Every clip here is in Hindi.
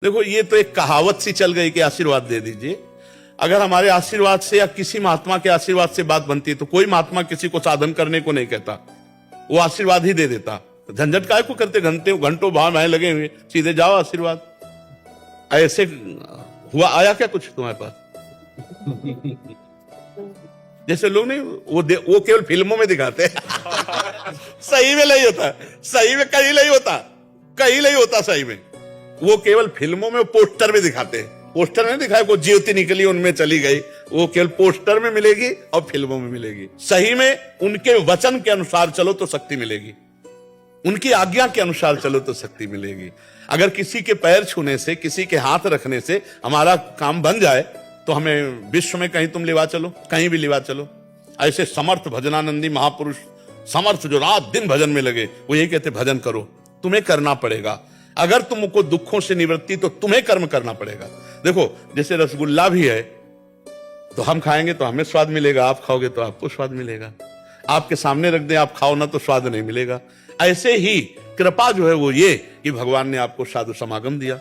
देखो, ये तो एक कहावत सी चल गई कि आशीर्वाद दे दीजिए। अगर हमारे आशीर्वाद से या किसी महात्मा के आशीर्वाद से बात बनती है तो कोई महात्मा किसी को साधन करने को नहीं कहता, वो आशीर्वाद ही दे देता। झंझट काय को करते, घंटों भाव में लगे हुए, सीधे जाओ आशीर्वाद। ऐसे हुआ आया क्या कुछ तुम्हारे पास? जैसे लोग नहीं, वो केवल फिल्मों में दिखाते सही में नहीं होता, सही में कहीं नहीं होता, कहीं नहीं होता सही में। वो केवल फिल्मों में, पोस्टर में दिखाते हैं। पोस्टर में दिखाया को ज्योति निकली उनमें चली गई, वो केवल पोस्टर में मिलेगी और फिल्मों में मिलेगी। सही में उनके वचन के अनुसार चलो तो शक्ति मिलेगी, उनकी आज्ञा के अनुसार चलो तो शक्ति मिलेगी। अगर किसी के पैर छूने से, किसी के हाथ रखने से हमारा काम बन जाए तो हमें विश्व में कहीं तुम लिवा चलो, कहीं भी लिवा चलो। ऐसे समर्थ भजनानंदी महापुरुष, समर्थ जो रात दिन भजन में लगे, वो यही कहते भजन करो, तुम्हें करना पड़ेगा। अगर तुमको दुखों से निवृत्ति तो तुम्हें कर्म करना पड़ेगा। देखो, जैसे रसगुल्ला भी है तो हम खाएंगे तो हमें स्वाद मिलेगा, आप खाओगे तो आपको स्वाद मिलेगा। आपके सामने रख दें, आप खाओ ना तो स्वाद नहीं मिलेगा। ऐसे ही कृपा जो है वो ये कि भगवान ने आपको साधु समागम दिया,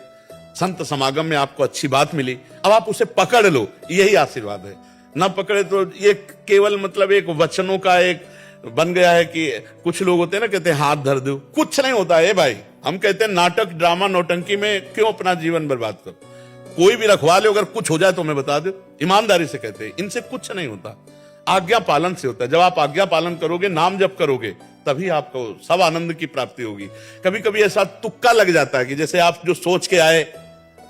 संत समागम में आपको अच्छी बात मिली, अब आप उसे पकड़ लो, यही आशीर्वाद है। ना पकड़े तो ये केवल मतलब एक वचनों का एक बन गया है कि कुछ लोग होते हैं ना, कहते हैं हाथ धर दो, कुछ नहीं होता है भाई। हम कहते हैं नाटक ड्रामा नौटंकी में क्यों अपना जीवन बर्बाद करो। कोई भी रखवा ले, अगर कुछ हो जाए तो हमें बता दो, ईमानदारी से कहते हैं, इनसे कुछ नहीं होता। आज्ञा पालन से होता है। जब आप आज्ञा पालन करोगे, नाम जप करोगे, तभी आपको सब आनंद की प्राप्ति होगी। कभी कभी ऐसा तुक्का लग जाता है कि जैसे आप जो सोच के आए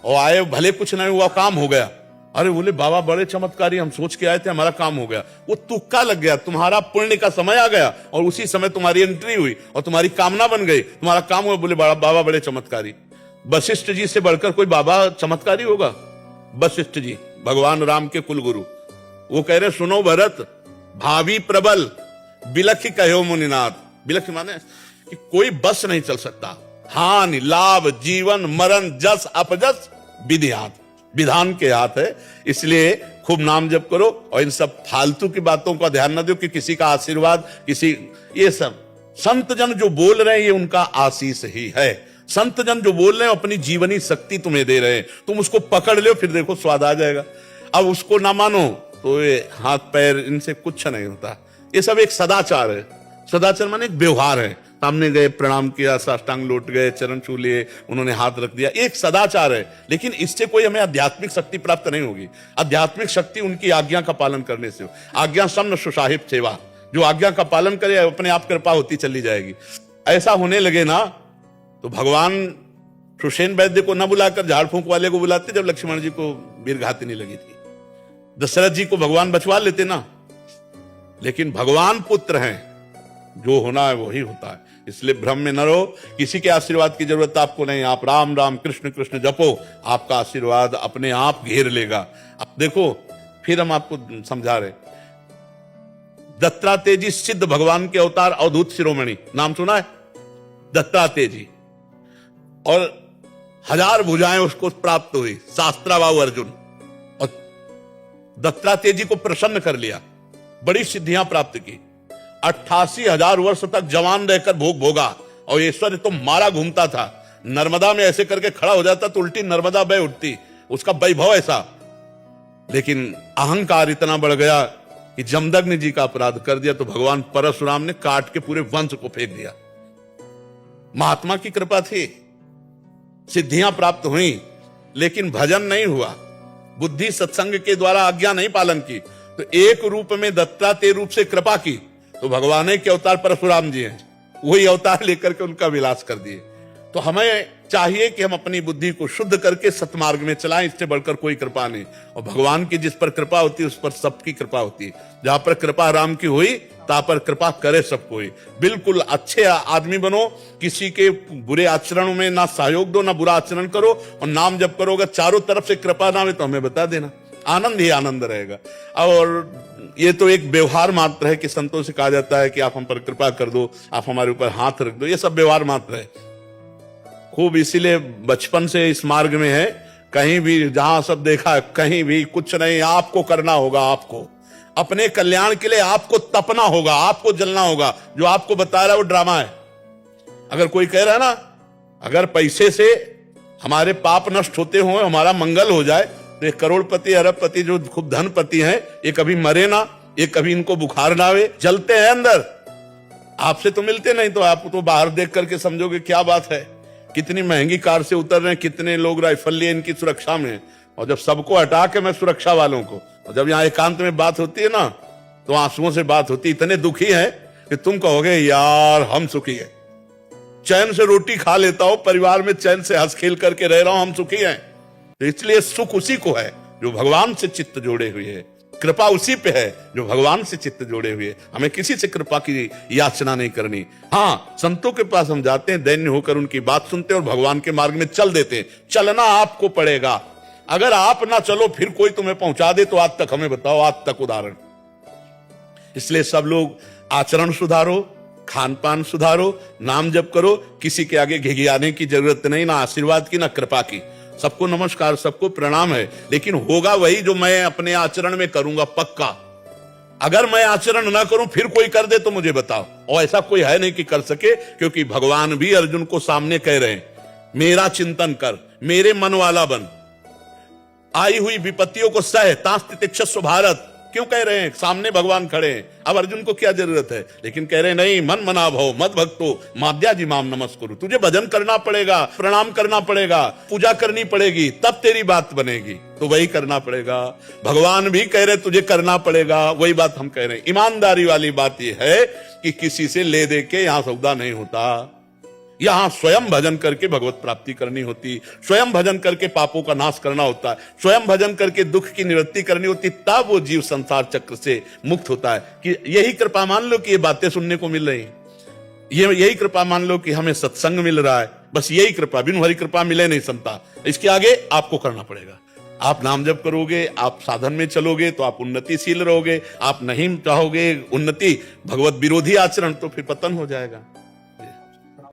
और आए, भले कुछ नहीं हुआ, काम हो गया, अरे बोले बाबा बड़े चमत्कारी, हम सोच के आए थे, हमारा काम हो गया। वो तुक्का लग गया, तुम्हारा पुण्य का समय आ गया और उसी समय तुम्हारी एंट्री हुई और तुम्हारी कामना बन गई, तुम्हारा काम हुआ। बोले बाबा बड़े चमत्कारी। वशिष्ठ जी से बढ़कर कोई बाबा चमत्कारी होगा? वशिष्ठ जी भगवान राम के कुल गुरु, वो कह रहे सुनो भरत, भावी प्रबल बिलख कहो मुनिनाथ। बिलख माने कि कोई बस नहीं चल सकता, हानि लाभ जीवन मरण जस अपजस विधि हाथ, विधान के हाथ है। इसलिए खूब नाम जप करो और इन सब फालतू की बातों का ध्यान न दो कि किसी का आशीर्वाद, किसी, ये सब संत जन जो बोल रहे हैं ये उनका आशीष ही है। संत जन जो बोल रहे हैं अपनी जीवनी शक्ति तुम्हें दे रहे हैं, तुम उसको पकड़ लो, फिर देखो स्वाद आ जाएगा। अब उसको ना मानो तो ये हाथ पैर, इनसे कुछ नहीं होता। ये सब एक सदाचार है। सदाचार माने एक व्यवहार है। सामने गए, प्रणाम किया, साष्टांग लौट गए, चरण छू लिए, उन्होंने हाथ रख दिया, एक सदाचार है। लेकिन इससे कोई हमें आध्यात्मिक शक्ति प्राप्त नहीं होगी। आध्यात्मिक शक्ति उनकी आज्ञा का पालन करने से हो। आज्ञा समन सुसाहिब सेवा, जो आज्ञा का पालन करे अपने आप कृपा होती चली जाएगी। ऐसा होने लगे ना तो भगवान सुषेण वैद्य को न बुलाकर झाड़ फूंक वाले को बुलाते जब लक्ष्मण जी को वीरघाती नहीं लगी थी। दशरथ जी को भगवान बचवा लेते ना। लेकिन भगवान पुत्र हैं, जो होना है वही होता है। इसलिए भ्रम में न रहो, किसी के आशीर्वाद की जरूरत आपको नहीं। आप राम राम कृष्ण कृष्ण जपो, आपका आशीर्वाद अपने आप घेर लेगा। अब देखो, फिर हम आपको समझा रहे, दत्तात्रेय जी सिद्ध भगवान के अवतार, अवधूत शिरोमणि, नाम सुना है? दत्तात्रेय जी, और 1000 भुजाएं उसको प्राप्त हुई, शास्त्राबाहु अर्जुन। और दत्तात्रेय जी को प्रसन्न कर लिया, बड़ी सिद्धियां प्राप्त की। 88,000 वर्ष तक जवान रहकर भोग भोगा और ऐश्वर्य तो मारा घूमता था। नर्मदा में ऐसे करके खड़ा हो जाता तो उल्टी नर्मदा बह उठती, उसका वैभव ऐसा। लेकिन अहंकार इतना बढ़ गया कि जमदग्नि जी का अपराध कर दिया तो भगवान परशुराम ने काट के पूरे वंश को फेंक दिया। महात्मा की कृपा थी, सिद्धियां प्राप्त हुई, लेकिन भजन नहीं हुआ, बुद्धि सत्संग के द्वारा आज्ञा नहीं पालन की। तो एक रूप में दत्तात्रेय रूप से कृपा की तो भगवान के अवतार परशुराम जी हैं, वही अवतार लेकर के उनका विलास कर दिए। तो हमें चाहिए कि हम अपनी बुद्धि को शुद्ध करके सतमार्ग में चलाएं, इससे बढ़कर कोई कृपा नहीं। और भगवान की जिस पर कृपा होती है उस पर सबकी कृपा होती है। जहां पर कृपा राम की हुई ता पर कृपा करे सब कोई। बिल्कुल अच्छे आदमी बनो, किसी के बुरे आचरणों में ना सहयोग दो, ना बुरा आचरण करो, और नाम जप करो। अगर चारों तरफ से कृपा ना हो तो हमें बता देना, आनंद ही आनंद रहेगा। और ये तो एक व्यवहार मात्र है कि संतों से कहा जाता है कि आप हम पर कृपा कर दो, आप हमारे ऊपर हाथ रख दो, ये सब व्यवहार मात्र है। खूब इसीलिए बचपन से इस मार्ग में है, कहीं भी जहां सब देखा, कहीं भी कुछ नहीं, आपको करना होगा। आपको अपने कल्याण के लिए आपको तपना होगा, आपको जलना होगा। जो आपको बता रहा है वो ड्रामा है। अगर कोई कह रहा है ना, अगर पैसे से हमारे पाप नष्ट होते हो, हमारा मंगल हो जाए। तो ये करोड़पति अरबपति जो खूब धनपति हैं, ये कभी मरे ना, ये कभी इनको बुखार ना आवे, जलते हैं अंदर। आपसे तो मिलते नहीं, तो आप तो बाहर देख करके समझोगे क्या बात है, कितनी महंगी कार से उतर रहे हैं, कितने लोग राइफल लिए इनकी सुरक्षा में। और जब सबको हटा के मैं सुरक्षा वालों को, और जब यहाँ एकांत में बात होती है ना, तो आंसुओं से बात होती है। इतने दुखी है कि तुम कहोगे यार हम सुखी है, चैन से रोटी खा लेता हूं, परिवार में चैन से हंस खेल करके रह रहा हूं, हम सुखी हैं। तो इसलिए सुख उसी को है जो भगवान से चित्त जोड़े हुए है, कृपा उसी पे है जो भगवान से चित्त जोड़े हुए। हमें किसी से कृपा की याचना नहीं करनी। हाँ, संतों के पास हम जाते हैं, दैन्य होकर उनकी बात सुनते हैं और भगवान के मार्ग में चल देते हैं। चलना आपको पड़ेगा। अगर आप ना चलो फिर कोई तुम्हें पहुंचा दे, तो आज तक हमें बताओ, आज तक उदाहरण। इसलिए सब लोग आचरण सुधारो, खान पान सुधारो, नाम जप करो। किसी के आगे घिघियाने की जरूरत नहीं, ना आशीर्वाद की ना कृपा की। सबको नमस्कार, सबको प्रणाम है, लेकिन होगा वही जो मैं अपने आचरण में करूंगा, पक्का। अगर मैं आचरण ना करूं फिर कोई कर दे तो मुझे बताओ। और ऐसा कोई है नहीं कि कर सके, क्योंकि भगवान भी अर्जुन को सामने कह रहे हैं, मेरा चिंतन कर, मेरे मन वाला बन, आई हुई विपत्तियों को सह, तास्ति तिक्षस्व भारत। क्यों कह रहे हैं? सामने भगवान खड़े हैं। अब अर्जुन को क्या जरूरत है? लेकिन कह रहे हैं नहीं, मन मना भव मत भक्तो माद्या जी माम नमस्कुरु। तुझे भजन करना पड़ेगा, प्रणाम करना पड़ेगा, पूजा करनी पड़ेगी, तब तेरी बात बनेगी। तो वही करना पड़ेगा। भगवान भी कह रहे तुझे करना पड़ेगा, वही बात हम कह रहे हैं। ईमानदारी वाली बात यह है कि किसी से ले दे के यहां सौदा नहीं होता। यहां स्वयं भजन करके भगवत प्राप्ति करनी होती, स्वयं भजन करके पापों का नाश करना होता है, स्वयं भजन करके दुख की निवृत्ति करनी होती, तब वो जीव संसार चक्र से मुक्त होता है। कि यही कृपा मान लो कि ये बातें सुनने को मिल रही, यही कृपा मान लो कि हमें सत्संग मिल रहा है, बस यही कृपा, बिनु हरि कृपा मिले नहीं संता। इसके आगे आपको करना पड़ेगा। आप नाम जप करोगे, आप साधन में चलोगे तो आप उन्नतिशील रहोगे। आप नहीं चाहोगे उन्नति, भगवत विरोधी आचरण, तो फिर पतन हो जाएगा।